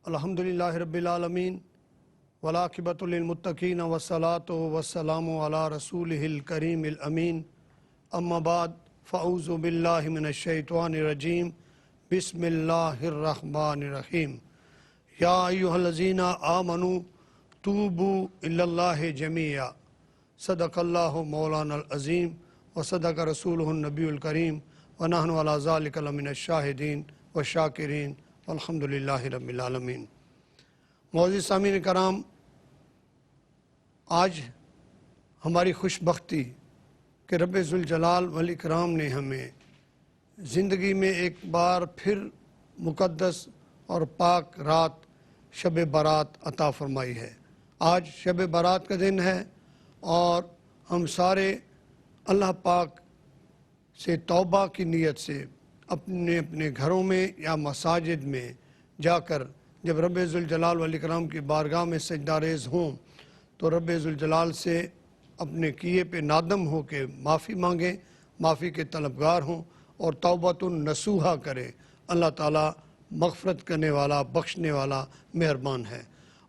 الحمدللہ رب العالمین والعاقبۃ للمتقین والصلاۃ والسلام علی رسولہ الکریم الامین اما بعد فاعوذ باللہ من الشیطان الرجیم بسم اللہ الرحمن الرحیم یا ایھا الذین آمنوا توبوا الی اللہ جمیعا صدق اللہ مولانا العظیم وصدق رسولہ النبی الکریم ونحن علی ذلک لمن الشاہدین والشاکرین والحمدللہ رب العالمین۔ معزز سامعین کرام، آج ہماری خوش بختی کہ رب ذوالجلال والاکرام نے ہمیں زندگی میں ایک بار پھر مقدس اور پاک رات شب برات عطا فرمائی ہے۔ آج شب برات کا دن ہے اور ہم سارے اللہ پاک سے توبہ کی نیت سے اپنے اپنے گھروں میں یا مساجد میں جا کر جب رب ذوالجلال والاکرام کی بارگاہ میں سجدہ ریز ہوں تو رب ذوالجلال سے اپنے کیے پہ نادم ہو کے معافی مانگیں، معافی کے طلبگار ہوں اور توبۃ نصوحہ کریں۔ اللہ تعالیٰ مغفرت کرنے والا، بخشنے والا، مہربان ہے۔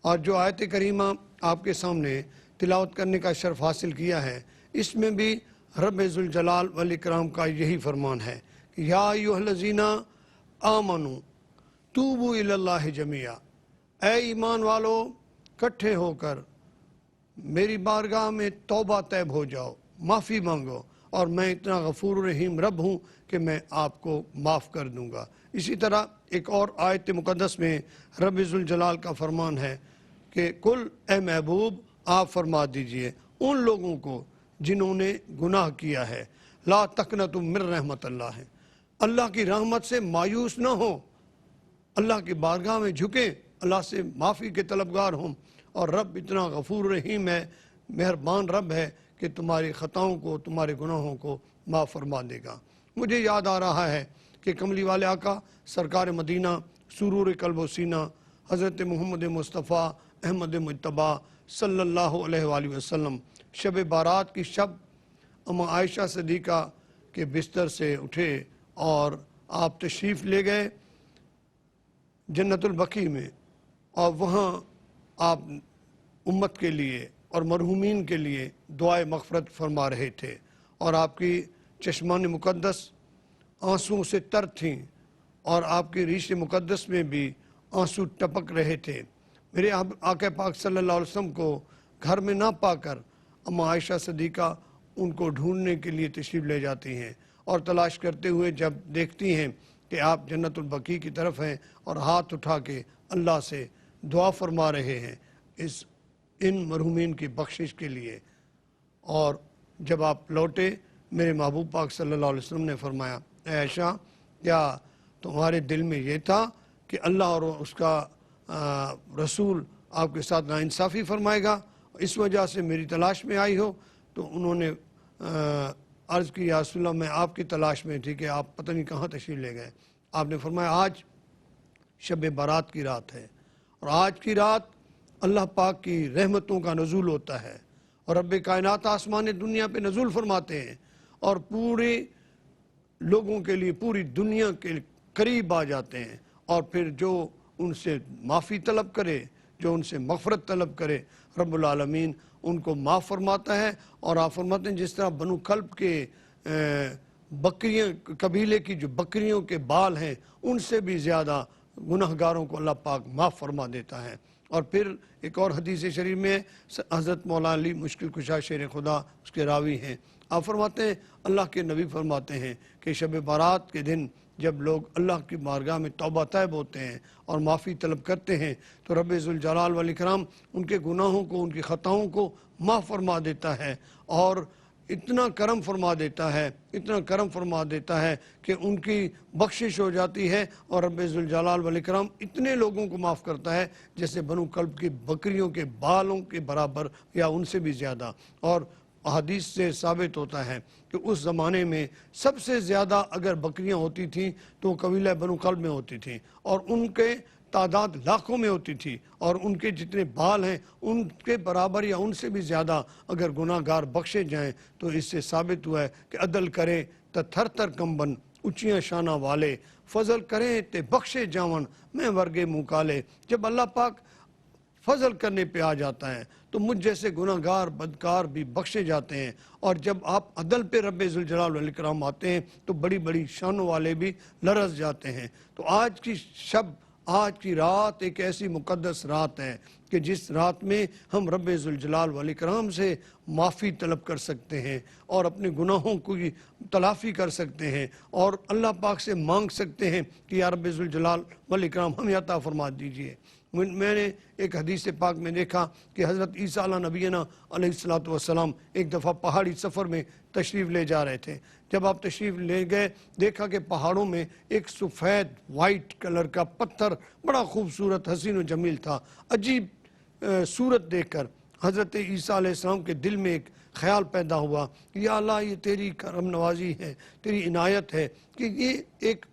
اور جو آیت کریمہ آپ کے سامنے تلاوت کرنے کا شرف حاصل کیا ہے، اس میں بھی رب ذوالجلال والاکرام کا یہی فرمان ہے کہ یا ایھا الذین آمنوا توبوا الی اللہ جمیعا، اے ایمان والو کٹھے ہو کر میری بارگاہ میں توبہ طیب ہو جاؤ، معافی مانگو، اور میں اتنا غفور رحیم رب ہوں کہ میں آپ کو معاف کر دوں گا۔ اسی طرح ایک اور آیت مقدس میں رب ذوالجلال کا فرمان ہے کہ کل اے محبوب آپ فرما دیجئے ان لوگوں کو جنہوں نے گناہ کیا ہے، لا تقنطوا من رحمت اللہ، اللہ کی رحمت سے مایوس نہ ہو، اللہ کی بارگاہ میں جھکیں، اللہ سے معافی کے طلبگار ہوں، اور رب اتنا غفور رحیم ہے، مہربان رب ہے کہ تمہاری خطاؤں کو، تمہارے گناہوں کو معاف فرما دے گا۔ مجھے یاد آ رہا ہے کہ کملی والے آقا سرکار مدینہ سرور قلب و سینہ حضرت محمد مصطفیٰ احمد مجتبیٰ صلی اللہ علیہ وآلہ وسلم شب بارات کی شب اما عائشہ صدیقہ کے بستر سے اٹھے اور آپ تشریف لے گئے جنت البقیع میں، اور وہاں آپ امت کے لیے اور مرحومین کے لیے دعائے مغفرت فرما رہے تھے، اور آپ کی چشمان مقدس آنسوں سے تر تھیں، اور آپ کی ریش مقدس میں بھی آنسو ٹپک رہے تھے۔ میرے آقا پاک صلی اللہ علیہ وسلم کو گھر میں نہ پا کر اما عائشہ صدیقہ ان کو ڈھونڈنے کے لیے تشریف لے جاتی ہیں، اور تلاش کرتے ہوئے جب دیکھتی ہیں کہ آپ جنت البقیع کی طرف ہیں اور ہاتھ اٹھا کے اللہ سے دعا فرما رہے ہیں ان مرحومین کی بخشش کے لیے، اور جب آپ لوٹے میرے محبوب پاک صلی اللہ علیہ وسلم نے فرمایا، اے عائشہ، کیا تمہارے دل میں یہ تھا کہ اللہ اور اس کا رسول آپ کے ساتھ ناانصافی فرمائے گا، اس وجہ سے میری تلاش میں آئی ہو؟ تو انہوں نے عرض کی، یا رسول اللہ، میں آپ کی تلاش میں تھی کہ آپ پتہ نہیں کہاں تشریف لے گئے۔ آپ نے فرمایا آج شب برات کی رات ہے، اور آج کی رات اللہ پاک کی رحمتوں کا نزول ہوتا ہے، اور رب کائنات آسمان دنیا پہ نزول فرماتے ہیں، اور پورے لوگوں کے لیے پوری دنیا کے قریب آ جاتے ہیں، اور پھر جو ان سے معافی طلب کرے، جو ان سے مغفرت طلب کرے، رب العالمین ان کو معاف فرماتا ہے۔ اور آپ فرماتے ہیں جس طرح بنو کلب کے بکریاں، قبیلے کی جو بکریوں کے بال ہیں، ان سے بھی زیادہ گناہگاروں کو اللہ پاک معاف فرما دیتا ہے۔ اور پھر ایک اور حدیث شریف میں حضرت مولانا علی مشکل کشا شیر خدا اس کے راوی ہیں، آپ فرماتے ہیں، اللہ کے نبی فرماتے ہیں کہ شب برات کے دن جب لوگ اللہ کی بارگاہ میں توبہ طیب ہوتے ہیں اور معافی طلب کرتے ہیں تو رب ذوالجلال والاکرام ان کے گناہوں کو، ان کی خطاؤں کو معاف فرما دیتا ہے، اور اتنا کرم فرما دیتا ہے، اتنا کرم فرما دیتا ہے کہ ان کی بخشش ہو جاتی ہے، اور رب ذوالجلال والاکرام اتنے لوگوں کو معاف کرتا ہے جیسے بنو کلب کی بکریوں کے بالوں کے برابر یا ان سے بھی زیادہ۔ اور حدیث سے ثابت ہوتا ہے کہ اس زمانے میں سب سے زیادہ اگر بکریاں ہوتی تھیں تو قبیلہ بنو کلب میں ہوتی تھیں، اور ان کے تعداد لاکھوں میں ہوتی تھی، اور ان کے جتنے بال ہیں ان کے برابر یا ان سے بھی زیادہ اگر گناہ گار بخشے جائیں تو اس سے ثابت ہوا ہے کہ عدل کرے تو تھر تھر کمبن اچیاں شانہ والے فضل کریں تے بخشے جاون میں ورگے منہ کالے۔ جب اللہ پاک فضل کرنے پہ آ جاتا ہے تو مجھ جیسے گناہ گار بدکار بھی بخشے جاتے ہیں، اور جب آپ عدل پہ رب ذوالجلال والاکرام آتے ہیں تو بڑی بڑی شانوں والے بھی لرز جاتے ہیں۔ تو آج کی شب، آج کی رات ایک ایسی مقدس رات ہے کہ جس رات میں ہم رب ذوالجلال والاکرام سے معافی طلب کر سکتے ہیں اور اپنے گناہوں کی تلافی کر سکتے ہیں، اور اللہ پاک سے مانگ سکتے ہیں کہ یا رب ذوالجلال والاکرام ہمیں عطا فرما دیجئے۔ میں نے ایک حدیث پاک میں دیکھا کہ حضرت عیسیٰ علیہ نبینا علیہ السلام ایک دفعہ پہاڑی سفر میں تشریف لے جا رہے تھے۔ جب آپ تشریف لے گئے، دیکھا کہ پہاڑوں میں ایک سفید وائٹ کلر کا پتھر بڑا خوبصورت حسین و جمیل تھا۔ عجیب صورت دیکھ کر حضرت عیسیٰ علیہ السلام کے دل میں ایک خیال پیدا ہوا، یا اللہ یہ تیری کرم نوازی ہے، تیری عنایت ہے کہ یہ ایک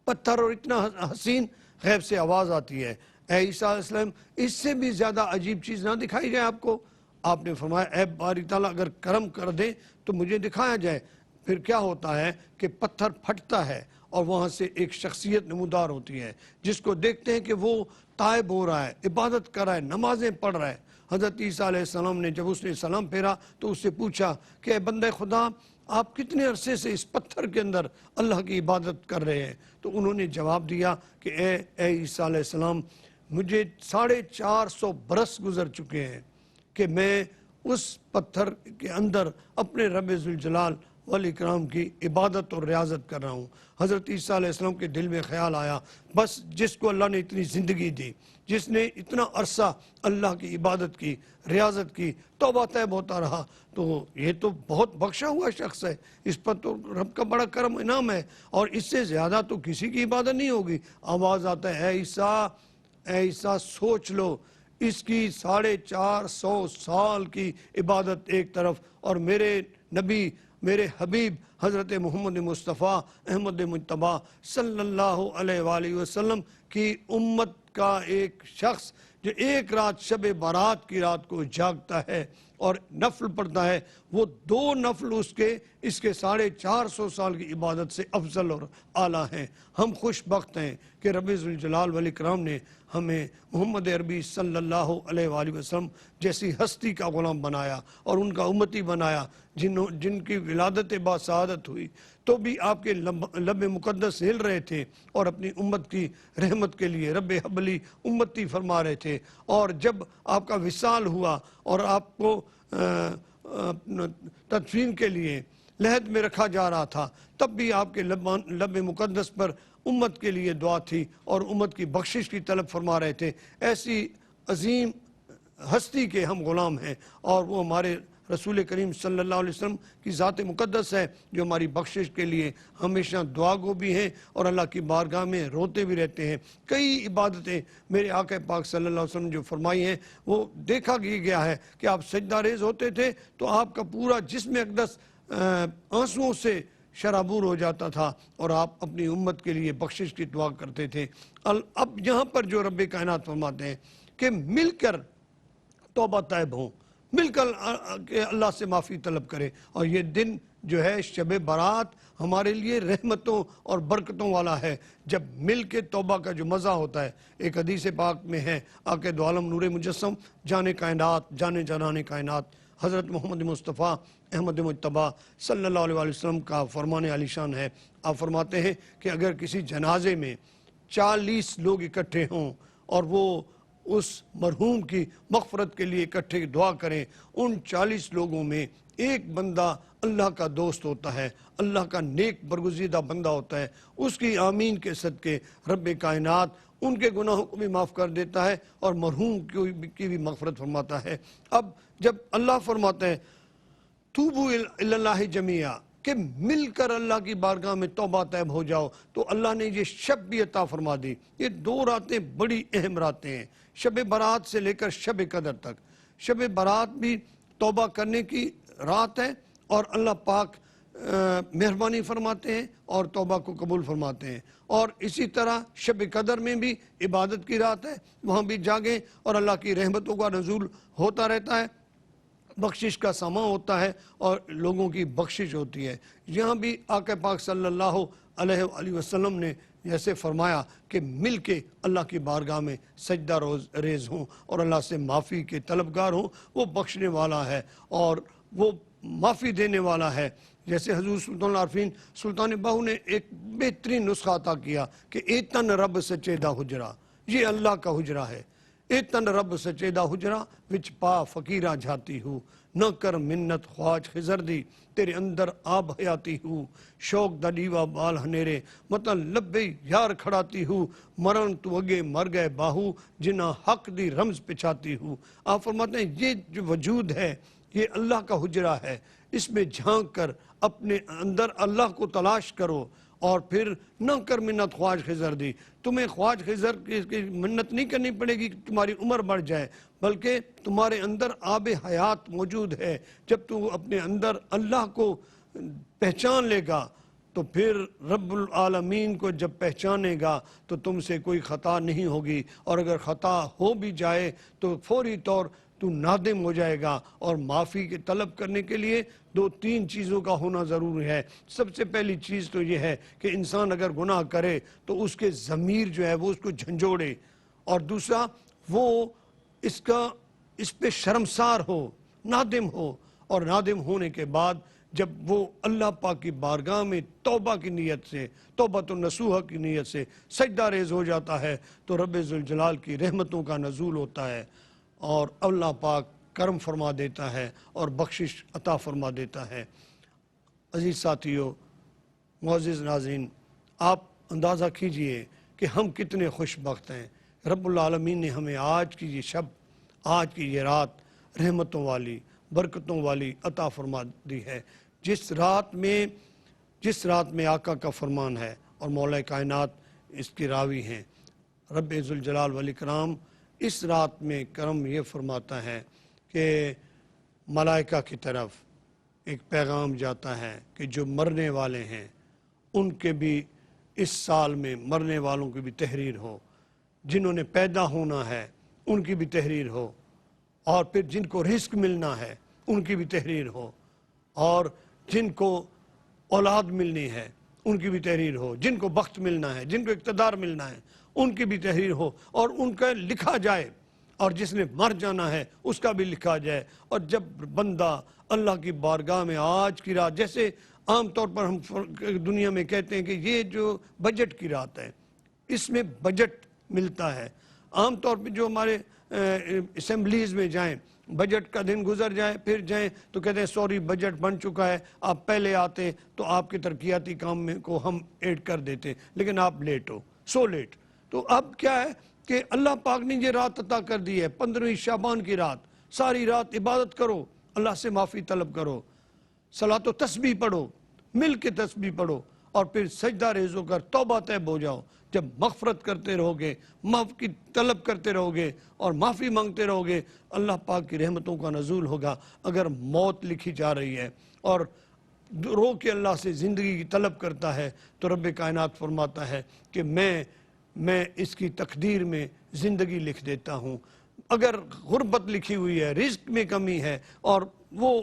پتھر اور اتنا حسین۔ غیب سے آواز آتی ہے، اے عیسیٰ علیہ السلام اس سے بھی زیادہ عجیب چیز نہ دکھائی جائے آپ کو؟ آپ نے فرمایا اے باری تعالیٰ اگر کرم کر دے تو مجھے دکھایا جائے۔ پھر کیا ہوتا ہے کہ پتھر پھٹتا ہے اور وہاں سے ایک شخصیت نمودار ہوتی ہے جس کو دیکھتے ہیں کہ وہ تائب ہو رہا ہے، عبادت کر رہا ہے، نمازیں پڑھ رہا ہے۔ حضرت عیسیٰ علیہ السلام نے جب اس نے سلام پھیرا تو اس سے پوچھا کہ اے بندہ خدا، آپ کتنے عرصے سے اس پتھر کے اندر اللہ کی عبادت کر رہے ہیں؟ تو انہوں نے جواب دیا کہ اے عیسیٰ علیہ السلام، مجھے 450 برس گزر چکے ہیں کہ میں اس پتھر کے اندر اپنے رب ذوالجلال والاکرام کی عبادت اور ریاضت کر رہا ہوں۔ حضرت عیسیٰ علیہ السلام کے دل میں خیال آیا، بس جس کو اللہ نے اتنی زندگی دی، جس نے اتنا عرصہ اللہ کی عبادت کی، ریاضت کی، توبہ طیب ہوتا رہا، تو یہ تو بہت بخشا ہوا شخص ہے، اس پر تو رب کا بڑا کرم انعام ہے، اور اس سے زیادہ تو کسی کی عبادت نہیں ہوگی۔ آواز آتا ہے، اے عیسیٰ سوچ لو، اس کی 450 سال کی عبادت ایک طرف، اور میرے نبی، میرے حبیب حضرت محمد مصطفیٰ احمد مجتبیٰ صلی اللہ علیہ وآلہ وسلم کی امت کا ایک شخص جو ایک رات شب برات کی رات کو جاگتا ہے اور نفل پڑھتا ہے، وہ 2 نفل اس کے 450 سال کی عبادت سے افضل اور اعلیٰ ہیں۔ ہم خوش بخت ہیں کہ رب ذوالجلال والاکرام نے ہمیں محمد عربی صلی اللہ علیہ وآلہ وسلم جیسی ہستی کا غلام بنایا اور ان کا امتی بنایا، جن کی ولادت باسعادت ہوئی تو بھی آپ کے لب مقدس ہل رہے تھے اور اپنی امت کی رحمت کے لیے رب حبلی امتی فرما رہے تھے، اور جب آپ کا وصال ہوا اور آپ کو تدفین کے لیے لحد میں رکھا جا رہا تھا، تب بھی آپ کے لب مقدس پر امت کے لیے دعا تھی اور امت کی بخشش کی طلب فرما رہے تھے۔ ایسی عظیم ہستی کے ہم غلام ہیں، اور وہ ہمارے رسول کریم صلی اللہ علیہ وسلم کی ذات مقدس ہے جو ہماری بخشش کے لیے ہمیشہ دعا گو بھی ہیں اور اللہ کی بارگاہ میں روتے بھی رہتے ہیں۔ کئی عبادتیں میرے آقا پاک صلی اللہ علیہ وسلم جو فرمائی ہیں، وہ دیکھا گیا ہے کہ آپ سجدہ ریز ہوتے تھے تو آپ کا پورا جسم اقدس آنسوؤں سے شرابور ہو جاتا تھا، اور آپ اپنی امت کے لیے بخشش کی دعا کرتے تھے۔ اب یہاں پر جو رب کائنات فرماتے ہیں کہ مل کر توبہ طیب ہوں، مل کر اللہ سے معافی طلب کرے، اور یہ دن جو ہے شب برات ہمارے لیے رحمتوں اور برکتوں والا ہے، جب مل کے توبہ کا جو مزہ ہوتا ہے۔ ایک حدیث پاک میں ہے، آقا دو عالم نور مجسم جانے کائنات، جانے جانان کائنات حضرت محمد مصطفیٰ احمد مجتبیٰ صلی اللہ علیہ وسلم کا فرمان عالی شان ہے۔ آپ فرماتے ہیں کہ اگر کسی جنازے میں 40 لوگ اکٹھے ہوں اور وہ اس مرحوم کی مغفرت کے لیے اکٹھے دعا کریں، ان 40 لوگوں میں ایک بندہ اللہ کا دوست ہوتا ہے، اللہ کا نیک برگزیدہ بندہ ہوتا ہے، اس کی آمین کے صدقے رب کائنات ان کے گناہوں کو بھی معاف کر دیتا ہے اور مرحوم کی بھی مغفرت فرماتا ہے۔ اب جب اللہ فرماتا ہے توبو الی اللہ جمیعا، کہ مل کر اللہ کی بارگاہ میں توبہ طیب ہو جاؤ، تو اللہ نے یہ شب بھی عطا فرما دی۔ یہ 2 راتیں بڑی اہم راتیں ہیں، شب برات سے لے کر شب قدر تک۔ شب برات بھی توبہ کرنے کی رات ہے، اور اللہ پاک مہربانی فرماتے ہیں اور توبہ کو قبول فرماتے ہیں، اور اسی طرح شب قدر میں بھی عبادت کی رات ہے، وہاں بھی جاگیں اور اللہ کی رحمتوں کا نزول ہوتا رہتا ہے، بخشش کا سامان ہوتا ہے اور لوگوں کی بخشش ہوتی ہے۔ یہاں بھی آقا پاک صلی اللہ علیہ وآلہ وسلم نے جیسے فرمایا کہ مل کے اللہ کی بارگاہ میں سجدہ ریز ہوں اور اللہ سے معافی کے طلبگار ہوں، وہ بخشنے والا ہے اور وہ معافی دینے والا ہے۔ جیسے حضور سلطان العارفین سلطان باہو نے ایک بہترین نسخہ عطا کیا کہ اے تن رب سچے دا حجرہ، یہ اللہ کا حجرہ ہے۔ اے تن رب سچے دا حجرہ وچ پا فقیرہ جھاتی ہوں، نہ کر منت خواج خضر دی، تیرے اندر آب حیاتی ہوں، شوق دا ڈیوہ بال ہنیرے مطلب لبے یار کھڑاتی ہوں، مرن تو اگے مر گئے باہو جنہ حق دی رمز پچھاتی ہوں۔ آپ فرماتے ہیں یہ جو وجود ہے یہ اللہ کا حجرہ ہے، اس میں جھانک کر اپنے اندر اللہ کو تلاش کرو، اور پھر نہ کر منت خواج خضر دی، تمہیں خواج خضر کی منت نہیں کرنی پڑے گی کہ تمہاری عمر بڑھ جائے، بلکہ تمہارے اندر آب حیات موجود ہے۔ جب تو اپنے اندر اللہ کو پہچان لے گا تو پھر رب العالمین کو جب پہچانے گا تو تم سے کوئی خطا نہیں ہوگی، اور اگر خطا ہو بھی جائے تو فوری طور تو نادم ہو جائے گا، اور معافی کے طلب کرنے کے لیے 2-3 چیزوں کا ہونا ضروری ہے۔ سب سے پہلی چیز تو یہ ہے کہ انسان اگر گناہ کرے تو اس کے ضمیر جو ہے وہ اس کو جھنجھوڑے، اور دوسرا وہ اس پہ شرمسار ہو، نادم ہو، اور نادم ہونے کے بعد جب وہ اللہ پاک کی بارگاہ میں توبہ کی نیت سے، توبۃ النصوح کی نیت سے سجدہ ریز ہو جاتا ہے تو رب ذوالجلال کی رحمتوں کا نزول ہوتا ہے، اور اللہ پاک کرم فرما دیتا ہے اور بخشش عطا فرما دیتا ہے۔ عزیز ساتھیو، معزز ناظرین، آپ اندازہ کیجئے کہ ہم کتنے خوش بخت ہیں۔ رب العالمین نے ہمیں آج کی یہ شب، آج کی یہ رات رحمتوں والی، برکتوں والی عطا فرما دی ہے، جس رات میں آقا کا فرمان ہے اور مولا کائنات اس کی راوی ہیں۔ رب ذوالجلال والاکرام اس رات میں کرم یہ فرماتا ہے کہ ملائکہ کی طرف ایک پیغام جاتا ہے کہ جو مرنے والے ہیں ان کے بھی اس سال میں مرنے والوں کی بھی تحریر ہو، جنہوں نے پیدا ہونا ہے ان کی بھی تحریر ہو، اور پھر جن کو رزق ملنا ہے ان کی بھی تحریر ہو، اور جن کو اولاد ملنی ہے ان کی بھی تحریر ہو، جن کو بخت ملنا ہے، جن کو اقتدار ملنا ہے ان کی بھی تحریر ہو، اور ان کا لکھا جائے، اور جس نے مر جانا ہے اس کا بھی لکھا جائے۔ اور جب بندہ اللہ کی بارگاہ میں آج کی رات، جیسے عام طور پر ہم دنیا میں کہتے ہیں کہ یہ جو بجٹ کی رات ہے، اس میں بجٹ ملتا ہے۔ عام طور پہ جو ہمارے اسمبلیز میں جائیں، بجٹ کا دن گزر جائے پھر جائیں تو کہتے ہیں سوری بجٹ بن چکا ہے، آپ پہلے آتے تو آپ کے ترقیاتی کام میں کو ہم ایڈ کر دیتے، لیکن آپ لیٹ ہو، سو لیٹ۔ تو اب کیا ہے کہ اللہ پاک نے یہ رات عطا کر دی ہے، 15ویں شعبان کی رات، ساری رات عبادت کرو، اللہ سے معافی طلب کرو، صلاۃ و تسبیح پڑھو، مل کے تسبیح پڑھو، اور پھر سجدہ ریز ہو کر توبہ طیب ہو جاؤ۔ جب مغفرت کرتے رہو گے، معاف کی طلب کرتے رہو گے اور معافی مانگتے رہو گے، اللہ پاک کی رحمتوں کا نزول ہوگا۔ اگر موت لکھی جا رہی ہے اور رو کے اللہ سے زندگی کی طلب کرتا ہے تو رب کائنات فرماتا ہے کہ میں اس کی تقدیر میں زندگی لکھ دیتا ہوں۔ اگر غربت لکھی ہوئی ہے، رزق میں کمی ہے اور وہ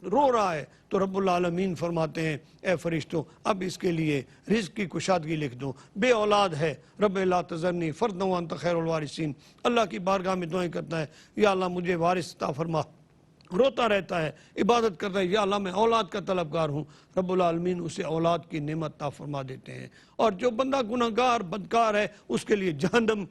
رو رہا ہے تو رب العالمین فرماتے ہیں اے فرشتوں اب اس کے لیے رزق کی کشادگی لکھ دو۔ بے اولاد ہے، رب لا تذرنی فردا وانت خیر الوارثین، اللہ کی بارگاہ میں دعائیں کرتا ہے یا اللہ مجھے وارث عطا فرما، روتا رہتا ہے، عبادت کرتا ہے یا اللہ میں اولاد کا طلبگار ہوں، رب العالمین اسے اولاد کی نعمت عطا فرما دیتے ہیں۔ اور جو بندہ گناہگار بدکار ہے اس کے لیے جہنم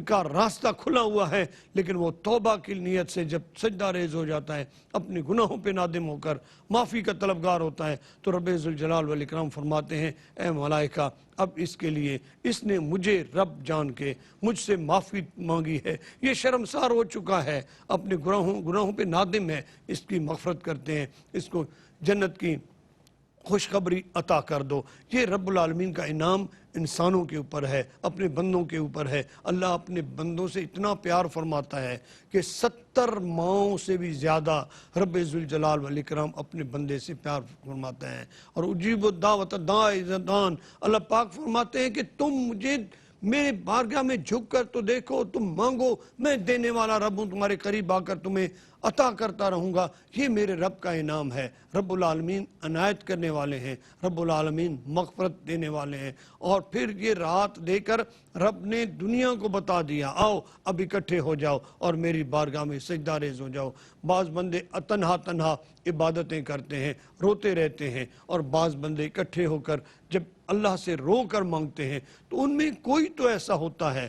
کا راستہ کھلا ہوا ہے، لیکن وہ توبہ کی نیت سے جب سجدہ ریز ہو جاتا ہے، اپنے گناہوں پہ نادم ہو کر معافی کا طلبگار ہوتا ہے تو رب ذوالجلال والاکرام فرماتے ہیں اے ملائکہ اب اس کے لیے اس نے مجھے رب جان کے مجھ سے معافی مانگی ہے، یہ شرمسار ہو چکا ہے، اپنے گناہوں پہ نادم ہے، اس کی مغفرت کرتے ہیں، اس کو جنت کی خوشخبری عطا کر دو۔ یہ رب العالمین کا انعام انسانوں کے اوپر ہے، اپنے بندوں کے اوپر ہے۔ اللہ اپنے بندوں سے اتنا پیار فرماتا ہے کہ 70 ماؤں سے بھی زیادہ رب ذوالجلال والاکرام اپنے بندے سے پیار فرماتا ہے۔ اور اجیب الدعوۃ الداعی اذا دعان، اللہ پاک فرماتے ہیں کہ تم مجھے میرے بارگاہ میں جھک کر تو دیکھو، تم مانگو، میں دینے والا رب ہوں، تمہارے قریب آ کر تمہیں عطا کرتا رہوں گا، یہ میرے رب کا انعام ہے۔ رب العالمین عنایت کرنے والے ہیں، رب العالمین مغفرت دینے والے ہیں۔ اور پھر یہ رات دے کر رب نے دنیا کو بتا دیا، آؤ اب اکٹھے ہو جاؤ اور میری بارگاہ میں سجدہ ریز ہو جاؤ۔ بعض بندے تنہا تنہا عبادتیں کرتے ہیں، روتے رہتے ہیں، اور بعض بندے اکٹھے ہو کر جب اللہ سے رو کر مانگتے ہیں تو ان میں کوئی تو ایسا ہوتا ہے،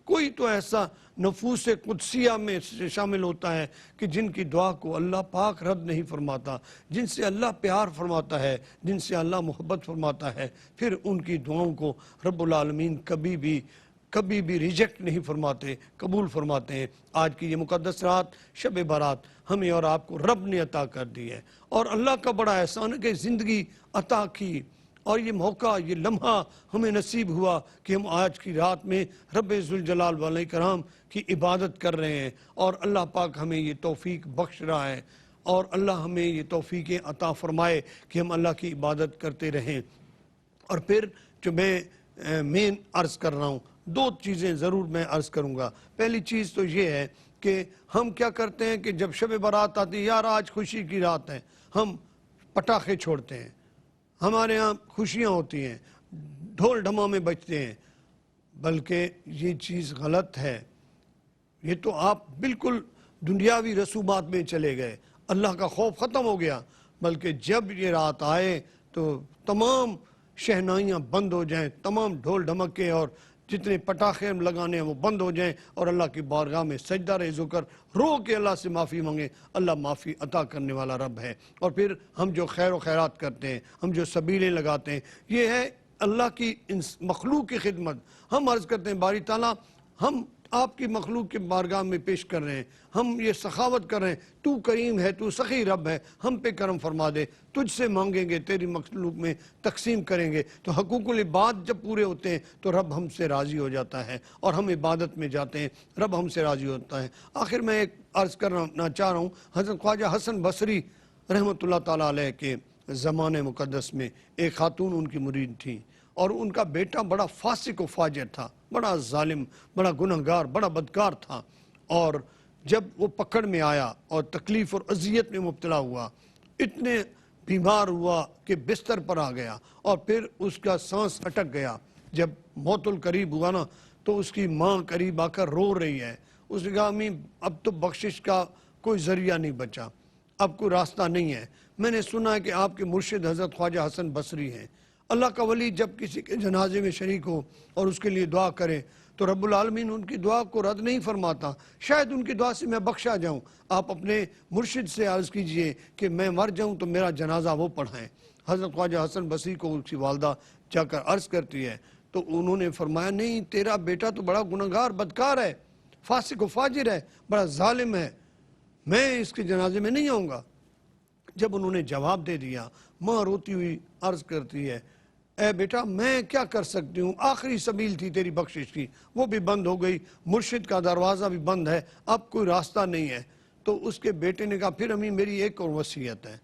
کوئی تو ایسا نفوس قدسیہ میں شامل ہوتا ہے کہ جن کی دعا کو اللہ پاک رد نہیں فرماتا، جن سے اللہ پیار فرماتا ہے، جن سے اللہ محبت فرماتا ہے، پھر ان کی دعاؤں کو رب العالمین کبھی بھی ریجیکٹ نہیں فرماتے، قبول فرماتے ہیں۔ آج کی یہ مقدس رات شب برات ہمیں اور آپ کو رب نے عطا کر دی ہے، اور اللہ کا بڑا احسان ہے کہ زندگی عطا کی، اور یہ موقع، یہ لمحہ ہمیں نصیب ہوا کہ ہم آج کی رات میں رب ذوالجلال والاکرام کی عبادت کر رہے ہیں، اور اللہ پاک ہمیں یہ توفیق بخش رہا ہے، اور اللہ ہمیں یہ توفیقیں عطا فرمائے کہ ہم اللہ کی عبادت کرتے رہیں۔ اور پھر جو میں مین عرض کر رہا ہوں، دو چیزیں ضرور میں عرض کروں گا۔ پہلی چیز تو یہ ہے کہ ہم کیا کرتے ہیں کہ جب شب برات آتی ہے، یار آج خوشی کی رات ہے، ہم پٹاخے چھوڑتے ہیں، ہمارے ہاں خوشیاں ہوتی ہیں، ڈھول ڈھمامے بجتے ہیں، بلکہ یہ چیز غلط ہے۔ یہ تو آپ بالکل دنیاوی رسومات میں چلے گئے، اللہ کا خوف ختم ہو گیا۔ بلکہ جب یہ رات آئے تو تمام شہنائیاں بند ہو جائیں، تمام ڈھول ڈھمکے اور جتنے پٹاخے ہم لگانے ہیں وہ بند ہو جائیں، اور اللہ کی بارگاہ میں سجدہ ریز ہو کر رو کے اللہ سے معافی مانگیں۔ اللہ معافی عطا کرنے والا رب ہے۔ اور پھر ہم جو خیر و خیرات کرتے ہیں، ہم جو سبیلیں لگاتے ہیں، یہ ہے اللہ کی مخلوق کی خدمت۔ ہم عرض کرتے ہیں باری تعالیٰ، ہم آپ کی مخلوق کے بارگاہ میں پیش کر رہے ہیں، ہم یہ سخاوت کر رہے ہیں، تو کریم ہے، تو سخی رب ہے، ہم پہ کرم فرما دے، تجھ سے مانگیں گے، تیری مخلوق میں تقسیم کریں گے، تو حقوق العباد جب پورے ہوتے ہیں تو رب ہم سے راضی ہو جاتا ہے، اور ہم عبادت میں جاتے ہیں، رب ہم سے راضی ہوتا ہے۔ آخر میں ایک عرض کرنا چاہ رہا ہوں، حضرت خواجہ حسن بصری رحمۃ اللہ تعالیٰ علیہ کے زمانے مقدس میں ایک خاتون ان کی مرید تھیں، اور ان کا بیٹا بڑا فاسق و فاجر تھا، بڑا ظالم، بڑا گنہگار، بڑا بدکار تھا۔ اور جب وہ پکڑ میں آیا اور تکلیف اور اذیت میں مبتلا ہوا، اتنے بیمار ہوا کہ بستر پر آ گیا، اور پھر اس کا سانس اٹک گیا۔ جب موت القریب ہوا نا تو اس کی ماں قریب آ کر رو رہی ہے۔ اس نے کہا امی اب تو بخشش کا کوئی ذریعہ نہیں بچا، اب کوئی راستہ نہیں ہے۔ میں نے سنا ہے کہ آپ کے مرشد حضرت خواجہ حسن بصری ہیں۔ اللہ کا ولی جب کسی کے جنازے میں شریک ہو اور اس کے لیے دعا کرے تو رب العالمین ان کی دعا کو رد نہیں فرماتا، شاید ان کی دعا سے میں بخشا جاؤں۔ آپ اپنے مرشد سے عرض کیجئے کہ میں مر جاؤں تو میرا جنازہ وہ پڑھائیں۔ حضرت خواجہ حسن بصری کو اس کی والدہ جا کر عرض کرتی ہے تو انہوں نے فرمایا نہیں، تیرا بیٹا تو بڑا گنہگار بدکار ہے، فاسق و فاجر ہے، بڑا ظالم ہے، میں اس کے جنازے میں نہیں آؤں گا۔ جب انہوں نے جواب دے دیا، ماں روتی ہوئی عرض کرتی ہے اے بیٹا میں کیا کر سکتی ہوں، آخری سبیل تھی تیری بخشش کی، وہ بھی بند ہو گئی، مرشد کا دروازہ بھی بند ہے، اب کوئی راستہ نہیں ہے۔ تو اس کے بیٹے نے کہا پھر امی میری ایک اور وصیت ہے،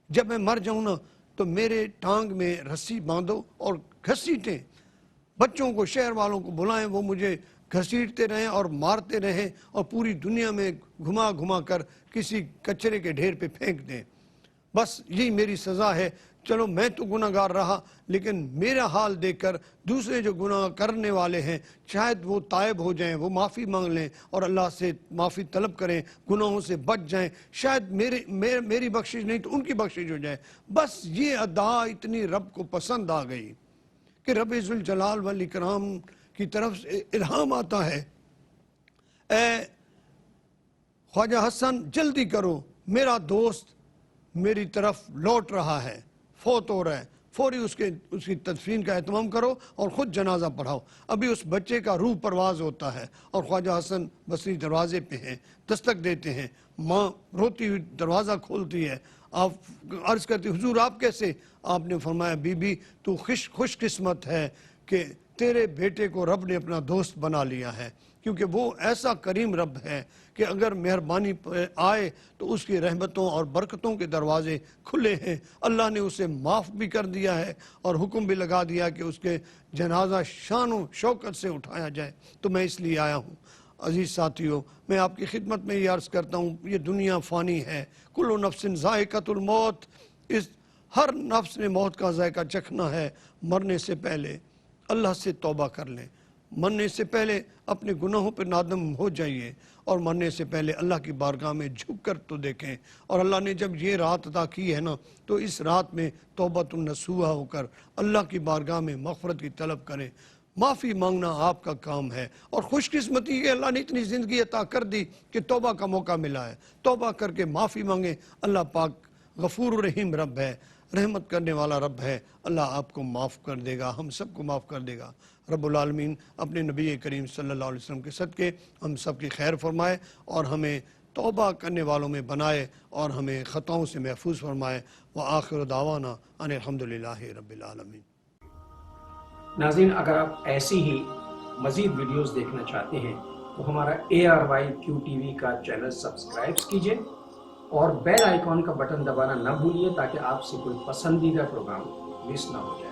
جب میں مر جاؤں نا تو میرے ٹانگ میں رسی باندھو اور گھسیٹیں، بچوں کو شہر والوں کو بلائیں، وہ مجھے گھسیٹتے رہیں اور مارتے رہیں اور پوری دنیا میں گھما گھما کر کسی کچرے کے ڈھیر پہ پھینک دیں، بس یہی میری سزا ہے۔ چلو میں تو گناہ گار رہا، لیکن میرا حال دیکھ کر دوسرے جو گناہ کرنے والے ہیں شاید وہ تائب ہو جائیں، وہ معافی مانگ لیں اور اللہ سے معافی طلب کریں، گناہوں سے بچ جائیں، شاید میری بخشش نہیں تو ان کی بخشش ہو جائے۔ بس یہ ادا اتنی رب کو پسند آ گئی کہ رب ذوالجلال والاکرام کی طرف سے الہام آتا ہے، اے خواجہ حسن جلدی کرو، میرا دوست میری طرف لوٹ رہا ہے، فوت ہو رہا ہے، فوری اس کی تدفین کا اہتمام کرو اور خود جنازہ پڑھاؤ۔ ابھی اس بچے کا روح پرواز ہوتا ہے اور خواجہ حسن بصری دروازے پہ ہیں، دستک دیتے ہیں، ماں روتی ہوئی دروازہ کھولتی ہے، آپ عرض کرتی حضور آپ کیسے؟ آپ نے فرمایا بی بی تو خوش قسمت ہے کہ تیرے بیٹے کو رب نے اپنا دوست بنا لیا ہے، کیونکہ وہ ایسا کریم رب ہے کہ اگر مہربانی آئے تو اس کی رحمتوں اور برکتوں کے دروازے کھلے ہیں۔ اللہ نے اسے معاف بھی کر دیا ہے اور حکم بھی لگا دیا کہ اس کے جنازہ شان و شوکت سے اٹھایا جائے۔ تو میں اس لیے آیا ہوں، عزیز ساتھیوں، میں آپ کی خدمت میں یہ عرض کرتا ہوں، یہ دنیا فانی ہے، کل نفس ذائقۃ الموت، اس ہر نفس نے موت کا ذائقہ چکھنا ہے۔ مرنے سے پہلے اللہ سے توبہ کر لیں، مرنے سے پہلے اپنے گناہوں پہ نادم ہو جائیے، اور مرنے سے پہلے اللہ کی بارگاہ میں جھک کر تو دیکھیں۔ اور اللہ نے جب یہ رات عطا کی ہے نا، تو اس رات میں توبۃ النصوحہ ہو کر اللہ کی بارگاہ میں مغفرت کی طلب کریں۔ معافی مانگنا آپ کا کام ہے، اور خوش قسمتی کہ اللہ نے اتنی زندگی عطا کر دی کہ توبہ کا موقع ملا ہے۔ توبہ کر کے معافی مانگیں، اللہ پاک غفور الرحیم رب ہے، رحمت کرنے والا رب ہے، اللہ آپ کو معاف کر دے گا، ہم سب کو معاف کر دے گا۔ رب العالمین اپنے نبی کریم صلی اللہ علیہ وسلم کے صدقے ہم سب کی خیر فرمائے، اور ہمیں توبہ کرنے والوں میں بنائے، اور ہمیں خطاؤں سے محفوظ فرمائے۔ وآخر دعوانا ان الحمدللہ رب العالمین۔ ناظرین، اگر آپ ایسی ہی مزید ویڈیوز دیکھنا چاہتے ہیں تو ہمارا ARYQTV کا چینل سبسکرائب کیجئے اور بیل آئیکن کا بٹن دبانا نہ بھولیے، تاکہ آپ سے کوئی پسندیدہ پروگرام مس نہ ہو جائے۔